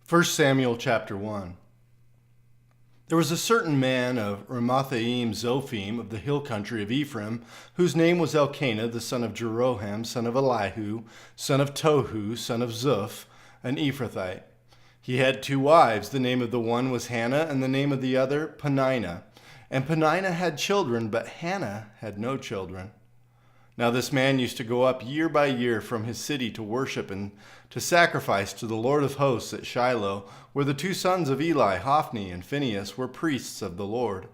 1 Samuel chapter 1. There was a certain man of Ramathaim Zophim of the hill country of Ephraim, whose name was Elkanah, the son of Jeroham, son of Elihu, son of Tohu, son of Zuph, an Ephrathite. He had 2 wives. The name of the one was Hannah, and the name of the other Peninnah. And Peninnah had children, but Hannah had no children. Now this man used to go up year by year from his city to worship and to sacrifice to the Lord of hosts at Shiloh, where the 2 sons of Eli, Hophni and Phinehas, were priests of the Lord.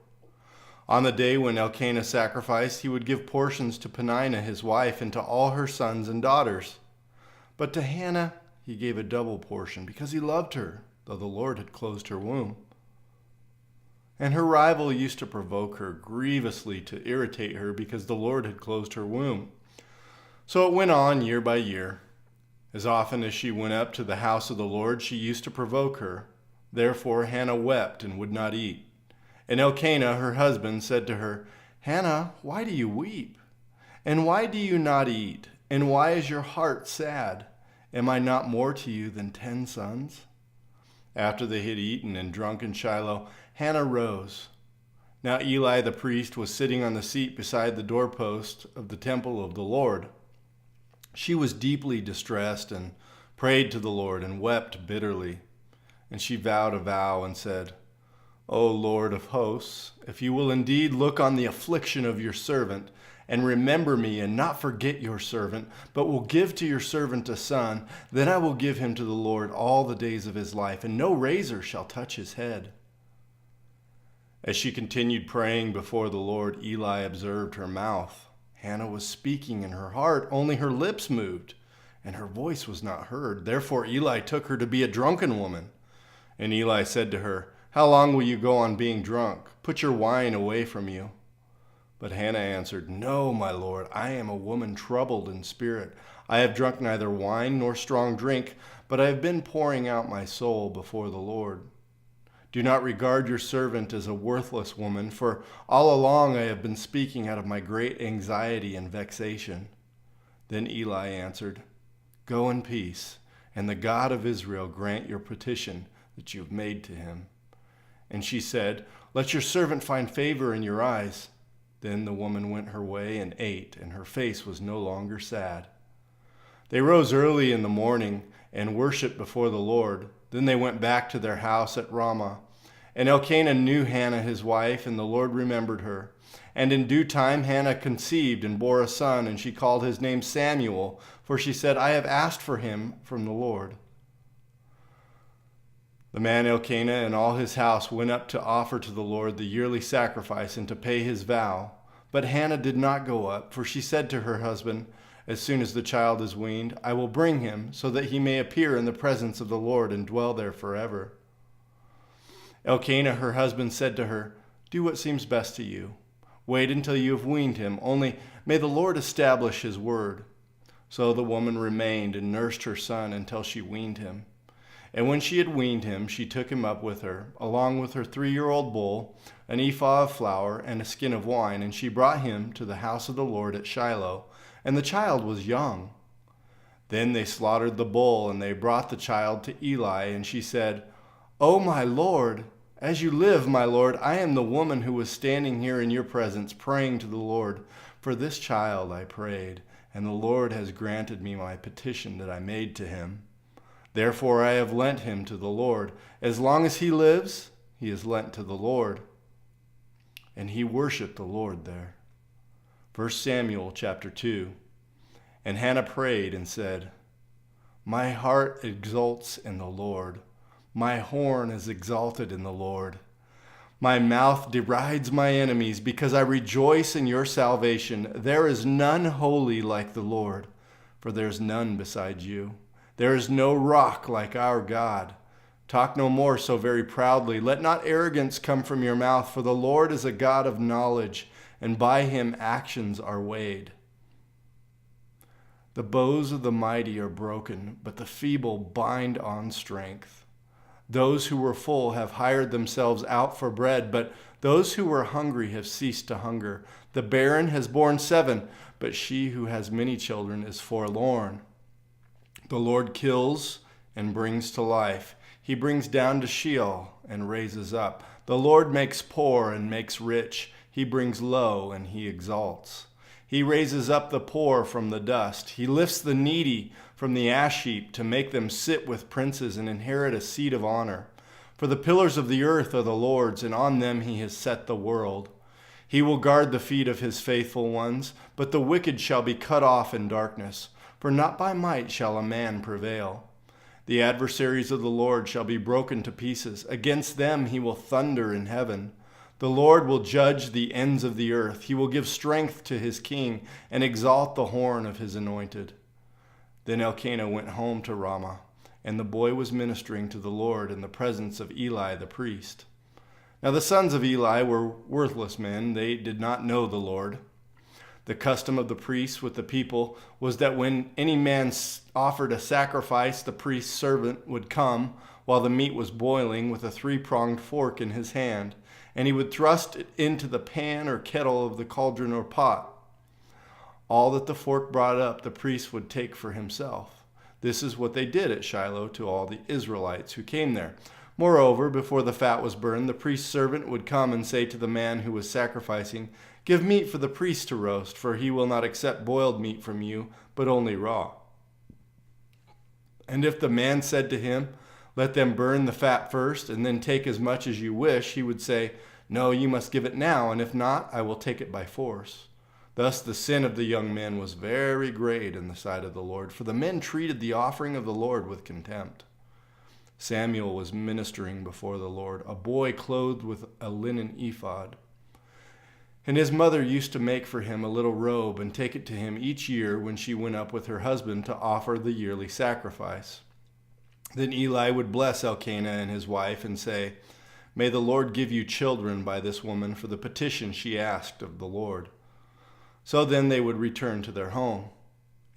On the day when Elkanah sacrificed, he would give portions to Peninnah his wife and to all her sons and daughters. But to Hannah he gave a double portion, because he loved her, though the Lord had closed her womb. And her rival used to provoke her grievously to irritate her, because the Lord had closed her womb. So it went on year by year. As often as she went up to the house of the Lord, she used to provoke her. Therefore Hannah wept and would not eat. And Elkanah, her husband, said to her, "Hannah, why do you weep? And why do you not eat? And why is your heart sad? Am I not more to you than 10 sons?" After they had eaten and drunk in Shiloh, Hannah rose. Now Eli the priest was sitting on the seat beside the doorpost of the temple of the Lord. She was deeply distressed and prayed to the Lord and wept bitterly. And she vowed a vow and said, "O Lord of hosts, if you will indeed look on the affliction of your servant and remember me and not forget your servant, but will give to your servant a son, then I will give him to the Lord all the days of his life, and no razor shall touch his head." As she continued praying before the Lord, Eli observed her mouth. Hannah was speaking in her heart, only her lips moved, and her voice was not heard. Therefore Eli took her to be a drunken woman. And Eli said to her, "How long will you go on being drunk? Put your wine away from you." But Hannah answered, "No, my Lord, I am a woman troubled in spirit. I have drunk neither wine nor strong drink, but I have been pouring out my soul before the Lord. Do not regard your servant as a worthless woman, for all along I have been speaking out of my great anxiety and vexation." Then Eli answered, "Go in peace, and the God of Israel grant your petition that you have made to him." And she said, "Let your servant find favor in your eyes." Then the woman went her way and ate, and her face was no longer sad. They rose early in the morning and worshipped before the Lord. Then they went back to their house at Ramah. And Elkanah knew Hannah his wife, and the Lord remembered her. And in due time Hannah conceived and bore a son, and she called his name Samuel, for she said, "I have asked for him from the Lord." The man Elkanah and all his house went up to offer to the Lord the yearly sacrifice and to pay his vow. But Hannah did not go up, for she said to her husband, "As soon as the child is weaned, I will bring him, so that he may appear in the presence of the Lord and dwell there forever." Elkanah, her husband, said to her, "Do what seems best to you. Wait until you have weaned him, only may the Lord establish his word." So the woman remained and nursed her son until she weaned him. And when she had weaned him, she took him up with her, along with her 3-year-old bull, an ephah of flour, and a skin of wine, and she brought him to the house of the Lord at Shiloh, and the child was young. Then they slaughtered the bull, and they brought the child to Eli, and she said, "O my Lord, as you live, my Lord, I am the woman who was standing here in your presence praying to the Lord. For this child I prayed, and the Lord has granted me my petition that I made to him. Therefore I have lent him to the Lord. As long as he lives, he is lent to the Lord." And he worshipped the Lord there. 1 Samuel chapter 2. And Hannah prayed and said, "My heart exults in the Lord. My horn is exalted in the Lord. My mouth derides my enemies, because I rejoice in your salvation. There is none holy like the Lord, for there is none beside you. There is no rock like our God. Talk no more so very proudly. Let not arrogance come from your mouth, for the Lord is a God of knowledge, and by him actions are weighed. The bows of the mighty are broken, but the feeble bind on strength. Those who were full have hired themselves out for bread, but those who were hungry have ceased to hunger. The barren has borne 7, but she who has many children is forlorn. The Lord kills and brings to life. He brings down to Sheol and raises up. The Lord makes poor and makes rich. He brings low and he exalts. He raises up the poor from the dust. He lifts the needy from the ash heap to make them sit with princes and inherit a seat of honor. For the pillars of the earth are the Lord's, and on them he has set the world. He will guard the feet of his faithful ones, but the wicked shall be cut off in darkness. For not by might shall a man prevail. The adversaries of the Lord shall be broken to pieces. Against them he will thunder in heaven. The Lord will judge the ends of the earth. He will give strength to his king and exalt the horn of his anointed. Then Elkanah went home to Ramah, and the boy was ministering to the Lord in the presence of Eli the priest. Now the sons of Eli were worthless men. They did not know the Lord. The custom of the priests with the people was that when any man offered a sacrifice, the priest's servant would come while the meat was boiling with a three-pronged fork in his hand, and he would thrust it into the pan or kettle of the cauldron or pot. All that the fork brought up, the priest would take for himself. This is what they did at Shiloh to all the Israelites who came there. Moreover, before the fat was burned, the priest's servant would come and say to the man who was sacrificing, "Give meat for the priest to roast, for he will not accept boiled meat from you, but only raw." And if the man said to him, "Let them burn the fat first, and then take as much as you wish," he would say, "No, you must give it now, and if not, I will take it by force." Thus the sin of the young men was very great in the sight of the Lord, for the men treated the offering of the Lord with contempt. Samuel was ministering before the Lord, a boy clothed with a linen ephod. And his mother used to make for him a little robe and take it to him each year when she went up with her husband to offer the yearly sacrifice. Then Eli would bless Elkanah and his wife and say, "May the Lord give you children by this woman for the petition she asked of the Lord." So then they would return to their home.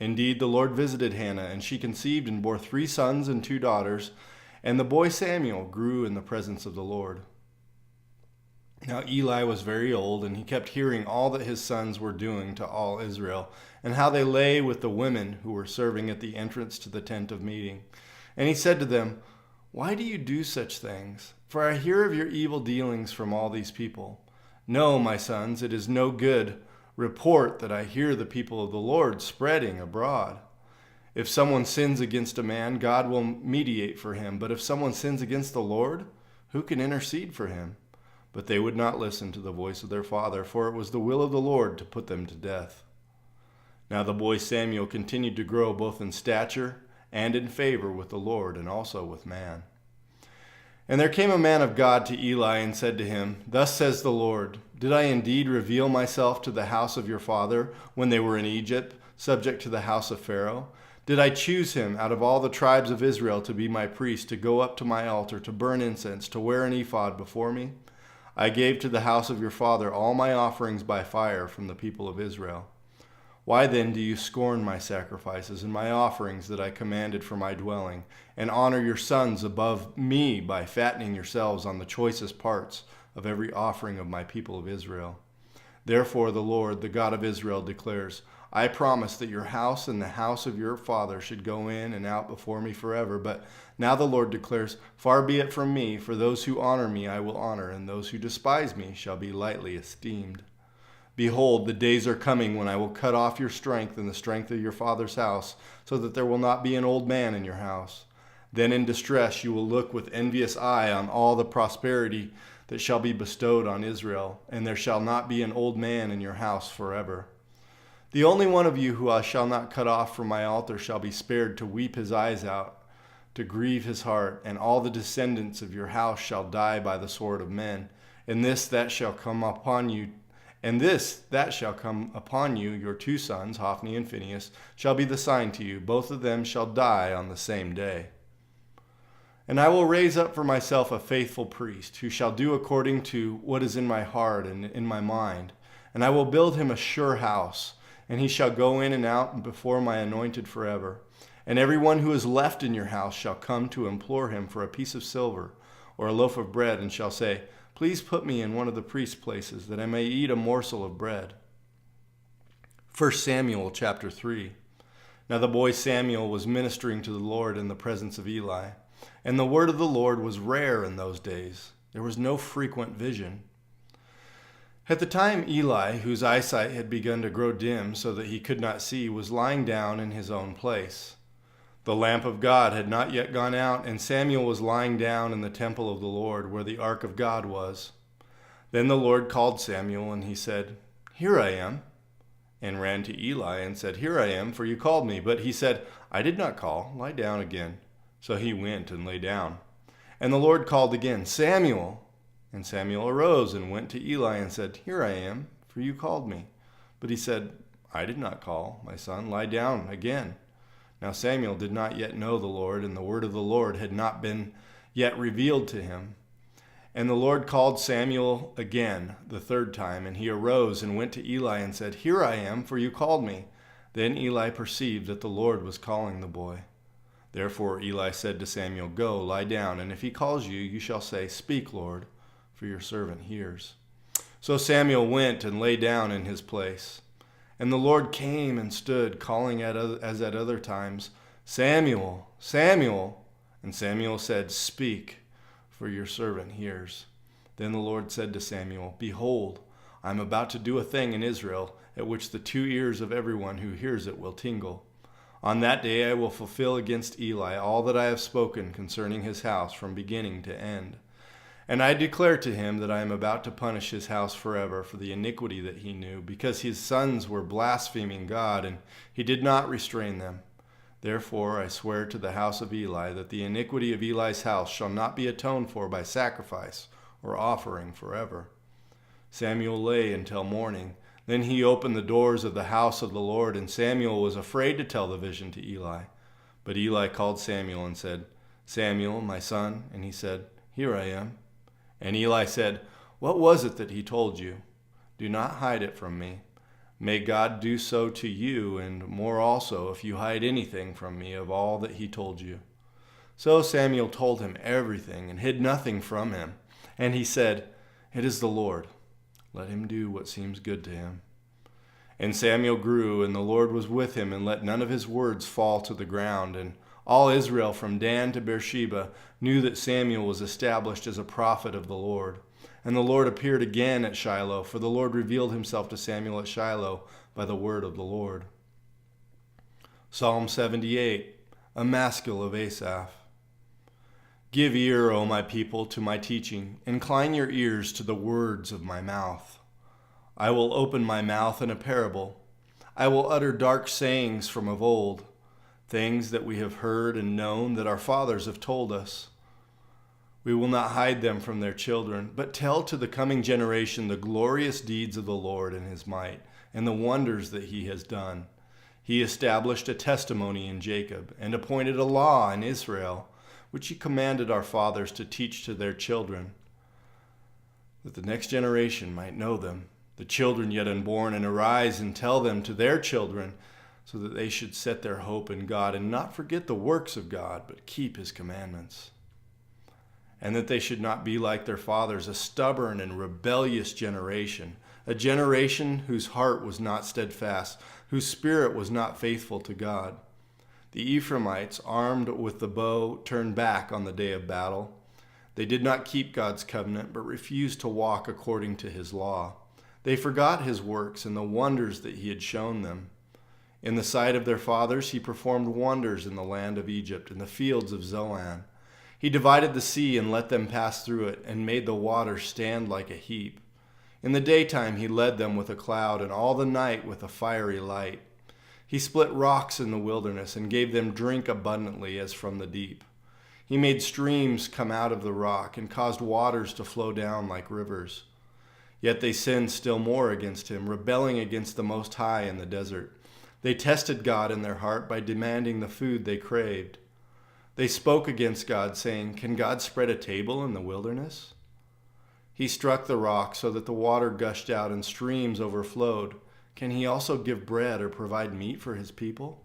Indeed, the Lord visited Hannah, and she conceived and bore 3 sons and 2 daughters, and the boy Samuel grew in the presence of the Lord. Now Eli was very old, and he kept hearing all that his sons were doing to all Israel, and how they lay with the women who were serving at the entrance to the tent of meeting. And he said to them, "Why do you do such things? For I hear of your evil dealings from all these people. No, my sons, it is no good report that I hear the people of the Lord spreading abroad. If someone sins against a man, God will mediate for him. But if someone sins against the Lord, who can intercede for him?" But they would not listen to the voice of their father, for it was the will of the Lord to put them to death. Now the boy Samuel continued to grow both in stature and in favor with the Lord and also with man. And there came a man of God to Eli and said to him, "Thus says the Lord, did I indeed reveal myself to the house of your father when they were in Egypt, subject to the house of Pharaoh? Did I choose him out of all the tribes of Israel to be my priest, to go up to my altar, to burn incense, to wear an ephod before me? I gave to the house of your father all my offerings by fire from the people of Israel. Why then do you scorn my sacrifices and my offerings that I commanded for my dwelling, and honor your sons above me by fattening yourselves on the choicest parts of every offering of my people of Israel? Therefore the Lord, the God of Israel, declares, I promised that your house and the house of your father should go in and out before me forever. But now the Lord declares, far be it from me, for those who honor me I will honor, and those who despise me shall be lightly esteemed. Behold, the days are coming when I will cut off your strength and the strength of your father's house, so that there will not be an old man in your house. Then in distress you will look with envious eye on all the prosperity that shall be bestowed on Israel, and there shall not be an old man in your house forever. The only one of you who I shall not cut off from my altar shall be spared to weep his eyes out, to grieve his heart, and all the descendants of your house shall die by the sword of men. And this that shall come upon you, your 2 sons, Hophni and Phinehas, shall be the sign to you. Both of them shall die on the same day. And I will raise up for myself a faithful priest, who shall do according to what is in my heart and in my mind. And I will build him a sure house, and he shall go in and out before my anointed forever. And everyone who is left in your house shall come to implore him for a piece of silver or a loaf of bread, and shall say, Please put me in one of the priest's places, that I may eat a morsel of bread. 1 Samuel chapter 3. Now the boy Samuel was ministering to the Lord in the presence of Eli. And the word of the Lord was rare in those days. There was no frequent vision. At the time, Eli, whose eyesight had begun to grow dim so that he could not see, was lying down in his own place. The lamp of God had not yet gone out, and Samuel was lying down in the temple of the Lord, where the ark of God was. Then the Lord called Samuel, and he said, "Here I am," and ran to Eli and said, "Here I am, for you called me." But he said, "I did not call. Lie down again." So he went and lay down. And the Lord called again, "Samuel." And Samuel arose and went to Eli and said, "Here I am, for you called me." But he said, "I did not call, my son. Lie down again." Now Samuel did not yet know the Lord, and the word of the Lord had not been yet revealed to him. And the Lord called Samuel again the third time, and he arose and went to Eli and said, "Here I am, for you called me." Then Eli perceived that the Lord was calling the boy. Therefore Eli said to Samuel, "Go, lie down, and if he calls you, you shall say, 'Speak, Lord, for your servant hears.'" So Samuel went and lay down in his place. And the Lord came and stood, calling as at other times, "Samuel, Samuel." And Samuel said, "Speak, for your servant hears." Then the Lord said to Samuel, "Behold, I am about to do a thing in Israel, at which the 2 ears of everyone who hears it will tingle. On that day I will fulfill against Eli all that I have spoken concerning his house from beginning to end. And I declare to him that I am about to punish his house forever for the iniquity that he knew, because his sons were blaspheming God, and he did not restrain them. Therefore I swear to the house of Eli that the iniquity of Eli's house shall not be atoned for by sacrifice or offering forever." Samuel lay until morning. Then he opened the doors of the house of the Lord, and Samuel was afraid to tell the vision to Eli. But Eli called Samuel and said, "Samuel, my son." And he said, "Here I am." And Eli said, "What was it that he told you? Do not hide it from me. May God do so to you, and more also, if you hide anything from me of all that he told you." So Samuel told him everything and hid nothing from him. And he said, "It is the Lord. Let him do what seems good to him." And Samuel grew, and the Lord was with him, and let none of his words fall to the ground. And all Israel from Dan to Beersheba knew that Samuel was established as a prophet of the Lord. And the Lord appeared again at Shiloh, for the Lord revealed himself to Samuel at Shiloh by the word of the Lord. Psalm 78, a Maskil of Asaph. Give ear, O my people, to my teaching. Incline your ears to the words of my mouth. I will open my mouth in a parable. I will utter dark sayings from of old, things that we have heard and known that our fathers have told us. We will not hide them from their children, but tell to the coming generation the glorious deeds of the Lord and his might, and the wonders that he has done. He established a testimony in Jacob, and appointed a law in Israel, which he commanded our fathers to teach to their children, that the next generation might know them, the children yet unborn, and arise and tell them to their children, so that they should set their hope in God, and not forget the works of God, but keep his commandments. And that they should not be like their fathers, a stubborn and rebellious generation, a generation whose heart was not steadfast, whose spirit was not faithful to God. The Ephraimites, armed with the bow, turned back on the day of battle. They did not keep God's covenant, but refused to walk according to his law. They forgot his works and the wonders that he had shown them. In the sight of their fathers, he performed wonders in the land of Egypt, in the fields of Zoan. He divided the sea and let them pass through it, and made the waters stand like a heap. In the daytime he led them with a cloud, and all the night with a fiery light. He split rocks in the wilderness, and gave them drink abundantly as from the deep. He made streams come out of the rock, and caused waters to flow down like rivers. Yet they sinned still more against him, rebelling against the Most High in the desert. They tested God in their heart by demanding the food they craved. They spoke against God, saying, "Can God spread a table in the wilderness?" He struck the rock so that the water gushed out and streams overflowed. Can he also give bread or provide meat for his people?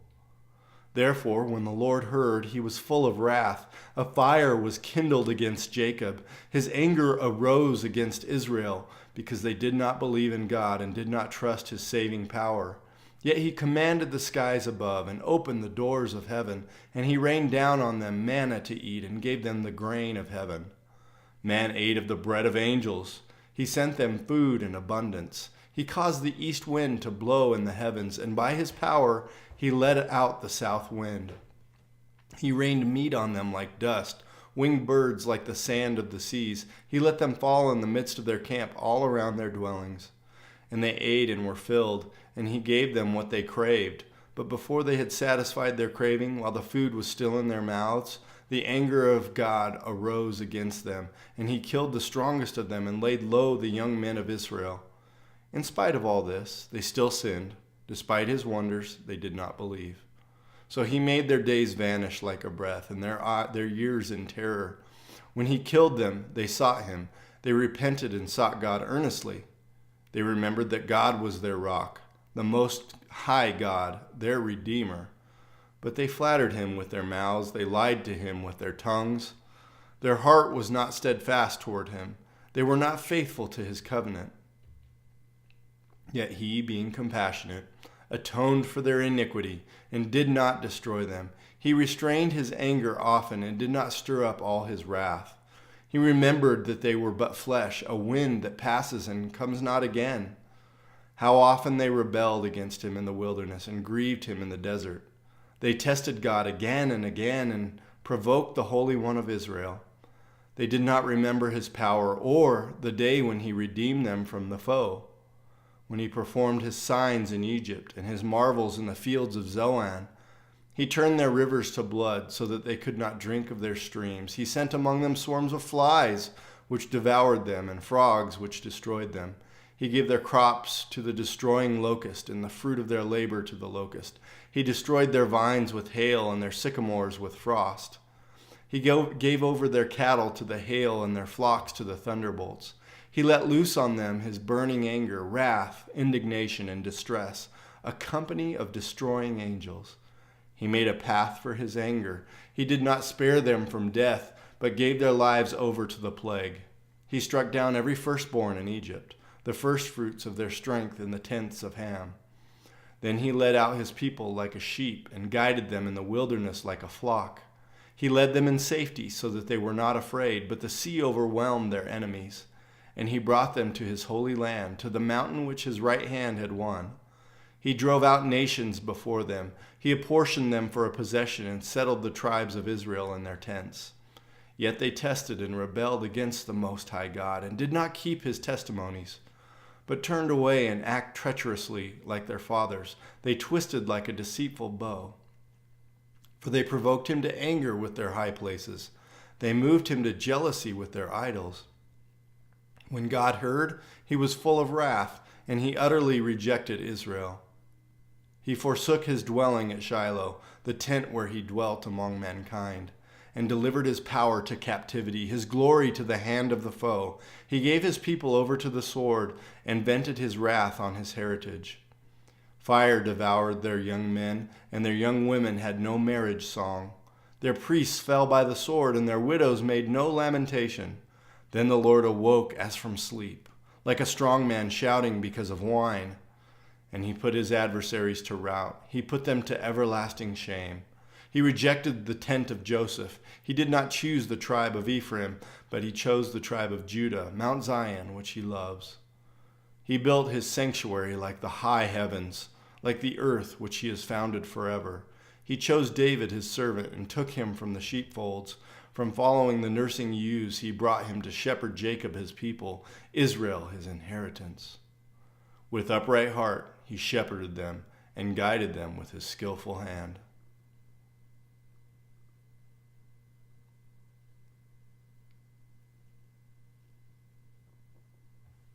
Therefore, when the Lord heard, he was full of wrath. A fire was kindled against Jacob. His anger arose against Israel, because they did not believe in God and did not trust his saving power. Yet he commanded the skies above and opened the doors of heaven, and he rained down on them manna to eat and gave them the grain of heaven. Man ate of the bread of angels. He sent them food in abundance. He caused the east wind to blow in the heavens, and by his power he let out the south wind. He rained meat on them like dust, winged birds like the sand of the seas. He let them fall in the midst of their camp all around their dwellings. And they ate and were filled, and he gave them what they craved. But before they had satisfied their craving, while the food was still in their mouths, the anger of God arose against them, and he killed the strongest of them and laid low the young men of Israel. In spite of all this, they still sinned. Despite his wonders, they did not believe. So he made their days vanish like a breath, and their years in terror. When he killed them, they sought him. They repented and sought God earnestly. They remembered that God was their rock, the Most High God, their Redeemer. But they flattered him with their mouths. They lied to him with their tongues. Their heart was not steadfast toward him. They were not faithful to his covenant. Yet he, being compassionate, atoned for their iniquity and did not destroy them. He restrained his anger often and did not stir up all his wrath. He remembered that they were but flesh, a wind that passes and comes not again. How often they rebelled against him in the wilderness and grieved him in the desert. They tested God again and again and provoked the Holy One of Israel. They did not remember his power or the day when he redeemed them from the foe, when he performed his signs in Egypt and his marvels in the fields of Zoan. He turned their rivers to blood so that they could not drink of their streams. He sent among them swarms of flies, which devoured them, and frogs, which destroyed them. He gave their crops to the destroying locust, and the fruit of their labor to the locust. He destroyed their vines with hail, and their sycamores with frost. He gave over their cattle to the hail, and their flocks to the thunderbolts. He let loose on them his burning anger, wrath, indignation, and distress, a company of destroying angels. He made a path for his anger. He did not spare them from death, but gave their lives over to the plague. He struck down every firstborn in Egypt, the firstfruits of their strength in the tents of Ham. Then he led out his people like a sheep and guided them in the wilderness like a flock. He led them in safety so that they were not afraid, but the sea overwhelmed their enemies. And he brought them to his holy land, to the mountain which his right hand had won. He drove out nations before them. He apportioned them for a possession and settled the tribes of Israel in their tents. Yet they tested and rebelled against the Most High God and did not keep his testimonies, but turned away and acted treacherously like their fathers. They twisted like a deceitful bow. For they provoked him to anger with their high places. They moved him to jealousy with their idols. When God heard, he was full of wrath, and he utterly rejected Israel. He forsook his dwelling at Shiloh, the tent where he dwelt among mankind, and delivered his power to captivity, his glory to the hand of the foe. He gave his people over to the sword and vented his wrath on his heritage. Fire devoured their young men, and their young women had no marriage song. Their priests fell by the sword, and their widows made no lamentation. Then the Lord awoke as from sleep, like a strong man shouting because of wine. And he put his adversaries to rout. He put them to everlasting shame. He rejected the tent of Joseph. He did not choose the tribe of Ephraim, but he chose the tribe of Judah, Mount Zion, which he loves. He built his sanctuary like the high heavens, like the earth which he has founded forever. He chose David his servant and took him from the sheepfolds. From following the nursing ewes, he brought him to shepherd Jacob his people, Israel his inheritance. With upright heart he shepherded them and guided them with his skillful hand.